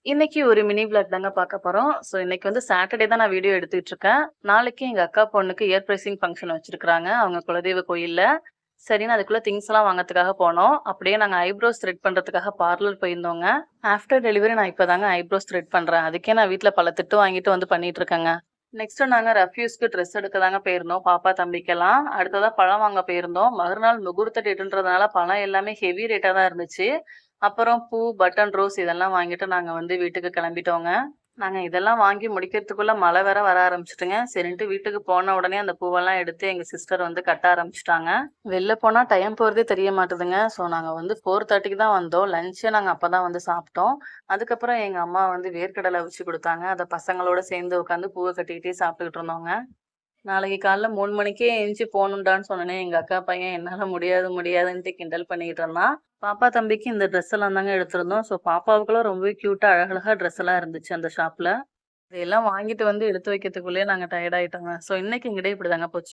இன்னைக்கு ஒரு mini vlog தாங்க பார்க்க போறோம். இன்னைக்கு வந்து சாட்டர்டே தான் நான் வீடியோ எடுத்துட்டு இருக்கேன். நாளைக்கு எங்க அக்கா பொண்ணுக்கு இயர் பிரைசிங் ஃபங்ஷன் வச்சிருக்காங்க. அவங்க குலதெய்வ கோயில்ல. சரின்னு அதுக்குள்ள திங்ஸ்லாம் வாங்கறதுக்காக போனோம். அப்படியே நாங்க ஐப்ரோஸ் த்ரெட் பண்றதுக்காக பார்லர் போயிருந்தோங்க. ஆஃப்டர் டெலிவரி நான் இப்பதாங்க ஐப்ரோஸ் த்ரெட் பண்றேன். அதுக்கே நான் வீட்ல பல திட்டு வாங்கிட்டு வந்து பண்ணிட்டு இருக்கேங்க. நெக்ஸ்ட் நாங்க ரெஃப்யூஸ்க்கு ட்ரெஸ் எடுக்க தாங்க போயிருந்தோம். பாப்பா, தம்பிக்கெல்லாம். அடுத்ததா பழம் வாங்க போயிருந்தோம். மறுநாள் முகூர்த்த டேட்டுன்றதுனால பழம் எல்லாமே ஹெவி ரேட்டா தான் இருந்துச்சு. அப்புறம் பூ, பட்டன் ரோஸ் இதெல்லாம் வாங்கிட்டு நாங்க வந்து வீட்டுக்கு கிளம்பிட்டோங்க. நாங்க இதெல்லாம் வாங்கி முடிக்கிறதுக்குள்ள மழை வேற வர ஆரம்பிச்சுட்டுங்க. சரின்ட்டு வீட்டுக்கு போன உடனே அந்த பூவெல்லாம் எடுத்து எங்க சிஸ்டர் வந்து கட்ட ஆரம்பிச்சுட்டாங்க. வெளில போனா டைம் போறதே தெரிய மாட்டுதுங்க. நாங்க வந்து 4:30க்கு தான் வந்தோம். லஞ்சே நாங்க அப்பதான் வந்து சாப்பிட்டோம். அதுக்கப்புறம் எங்க அம்மா வந்து வேர்க்கடலை அவிச்சு குடுத்தாங்க. அத பசங்களோட சேர்ந்து உட்காந்து பூவ கட்டிக்கிட்டே சாப்பிட்டுக்கிட்டு இருந்தோங்க. நாளைக்கு காலைல 3 மணிக்கே எந்திச்சு போகணும்டான்னு சொன்னோனே, எங்க அக்கா பையன் என்னால முடியாது முடியாதுன்ட்டு கிண்டல் பண்ணிக்கிட்டு இருந்தான். பாப்பா, தம்பிக்கு இந்த ட்ரெஸ் எல்லாம் தாங்க எடுத்திருந்தோம். பாப்பாவுக்கெல்லாம் ரொம்பவே கியூட்டா அழகழகா ட்ரெஸ் எல்லாம் இருந்துச்சு அந்த ஷாப்ல. இதெல்லாம் வாங்கிட்டு வந்து எடுத்து வைக்கிறதுக்குள்ளயே நாங்க டயர்ட் ஆயிட்டோங்க. இன்னைக்கு எங்க டே இப்படிதாங்க போச்சு.